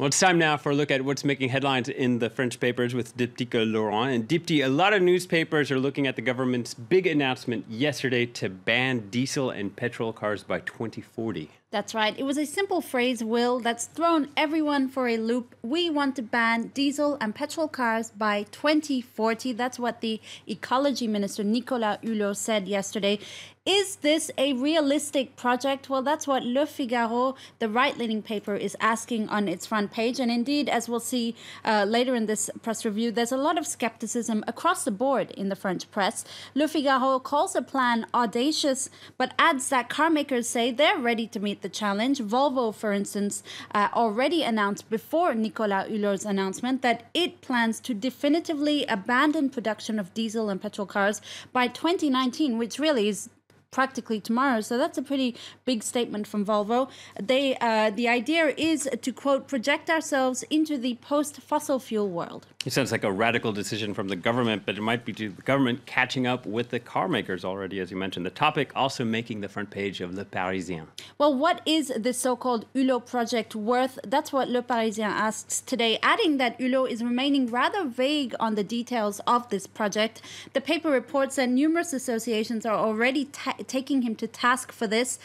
Well, it's time now for a look at what's making headlines in the French papers with Diptyque Laurent. And Dipty, a lot of newspapers are looking at the government's big announcement yesterday to ban diesel and petrol cars by 2040. That's right. It was a simple phrase, Will, that's thrown everyone for a loop. We want to ban diesel and petrol cars by 2040. That's what the Ecology Minister Nicolas Hulot said yesterday. Is this a realistic project? Well, that's what Le Figaro, the right-leaning paper, is asking on its front page. And indeed, as we'll see later in this press review, there's a lot of skepticism across the board in the French press. Le Figaro calls the plan audacious, but adds that car makers say they're ready to meet the challenge. Volvo, for instance, already announced before Nicolas Hulot's announcement that it plans to definitively abandon production of diesel and petrol cars by 2019, which really is practically tomorrow. So that's a pretty big statement from Volvo. The idea is to, quote, project ourselves into the post-fossil fuel world. It sounds like a radical decision from the government, but it might be the government catching up with the car makers already, as you mentioned. The topic also making the front page of Le Parisien. Well, what is the so-called Hulot project worth? That's what Le Parisien asks today, adding that Hulot is remaining rather vague on the details of this project. The paper reports that numerous associations are already taking him to task for this.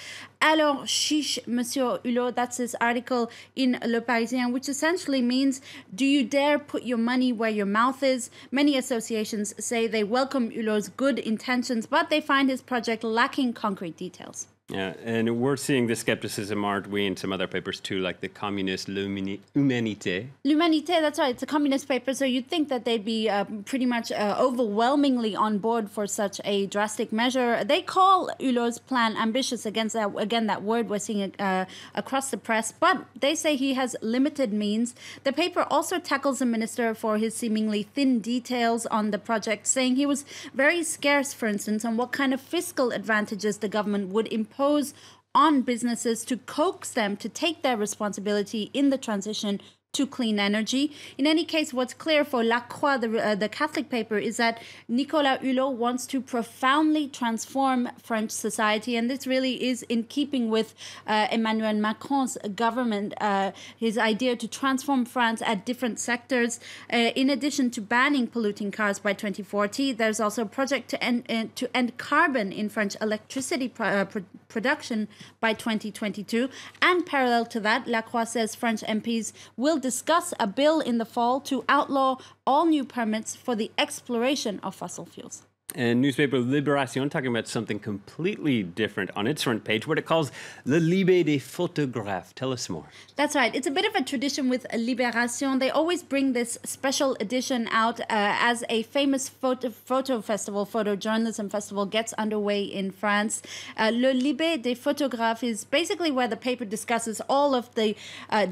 Alors, chiche, Monsieur Hulot, that's his article in Le Parisien, which essentially means, do you dare put your money where your mouth is? Many associations say they welcome Hulot's good intentions, but they find his project lacking concrete details. Yeah, and we're seeing this skepticism, aren't we, in some other papers too, like the communist L'Humanité. L'Humanité, that's right. It's a communist paper, so you'd think that they'd be pretty much overwhelmingly on board for such a drastic measure. They call Hulot's plan ambitious, against that word we're seeing across the press, but they say he has limited means. The paper also tackles the minister for his seemingly thin details on the project, saying he was very scarce, for instance, on what kind of fiscal advantages the government would impose on businesses to coax them to take their responsibility in the transition to clean energy. In any case, what's clear for La Croix, the Catholic paper, is that Nicolas Hulot wants to profoundly transform French society, and this really is in keeping with Emmanuel Macron's government, his idea to transform France at different sectors. In addition to banning polluting cars by 2040, there's also a project to end carbon in French electricity production by 2022. And parallel to that, La Croix says French MPs will discuss a bill in the fall to outlaw all new permits for the exploration of fossil fuels. And newspaper Libération talking about something completely different on its front page, what it calls Le Libé des photographes. Tell us more. That's right. It's a bit of a tradition with Libération. They always bring this special edition out as a famous photo festival, photojournalism festival gets underway in France. Le Libé des photographes is basically where the paper discusses all of the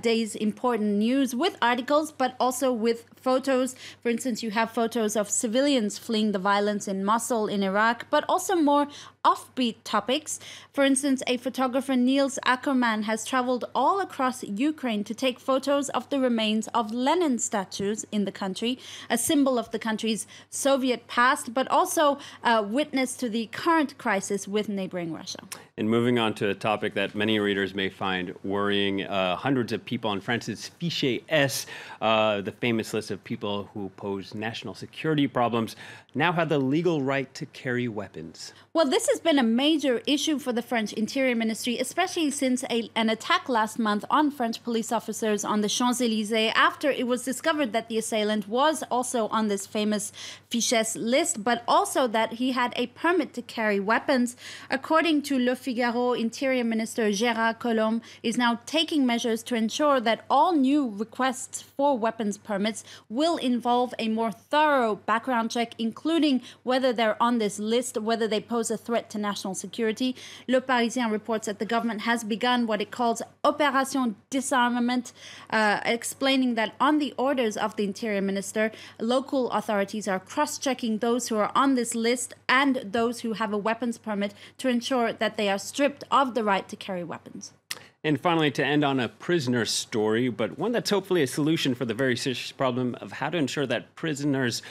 day's important news with articles, but also with photos. For instance, you have photos of civilians fleeing the violence in Mosul in Iraq, but also more offbeat topics. For instance, a photographer, Niels Ackerman, has traveled all across Ukraine to take photos of the remains of Lenin statues in the country, a symbol of the country's Soviet past, but also a witness to the current crisis with neighboring Russia. And moving on to a topic that many readers may find worrying, hundreds of people on France's Fichier S, the famous list of people who pose national security problems, now have the legal right to carry weapons. Well, this has been a major issue for the French Interior Ministry, especially since an attack last month on French police officers on the Champs-Élysées after it was discovered that the assailant was also on this famous Fiches list, but also that he had a permit to carry weapons. According to Le Figaro, Interior Minister Gérard Collomb is now taking measures to ensure that all new requests for weapons permits will involve a more thorough background check, including whether they're on this list, whether they pose a threat to national security. Le Parisien reports that the government has begun what it calls Opération Disarmament, explaining that on the orders of the Interior Minister, local authorities are cross-checking those who are on this list and those who have a weapons permit to ensure that they are stripped of the right to carry weapons. And finally, to end on a prisoner story, but one that's hopefully a solution for the very serious problem of how to ensure that prisoners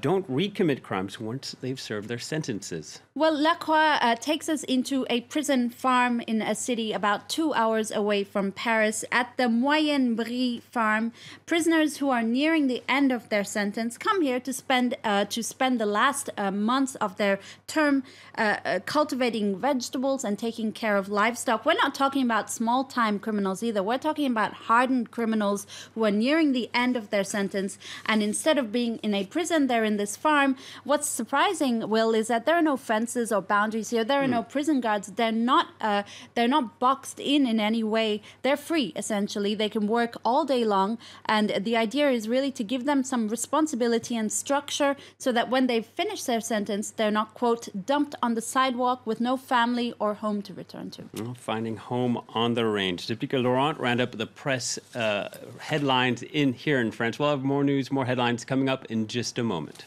don't recommit crimes once they've served their sentences. Well, La Croix takes us into a prison farm in a city about 2 hours away from Paris. At the Moyen Brie farm, prisoners who are nearing the end of their sentence come here to spend the last months of their term cultivating vegetables and taking care of livestock. We're not talking about small-time criminals either. We're talking about hardened criminals who are nearing the end of their sentence, and instead of being in a prison, they're in this farm. What's surprising, Will, is that there are no fences or boundaries here. There are no prison guards. They're not boxed in any way. They're free, essentially. They can work all day long, and the idea is really to give them some responsibility and structure so that when they finish their sentence, they're not, quote, dumped on the sidewalk with no family or home to return to. Well, finding home on the range. Deputy Laurent round up the press headlines here in France. We'll have more news, more headlines coming up in just a moment.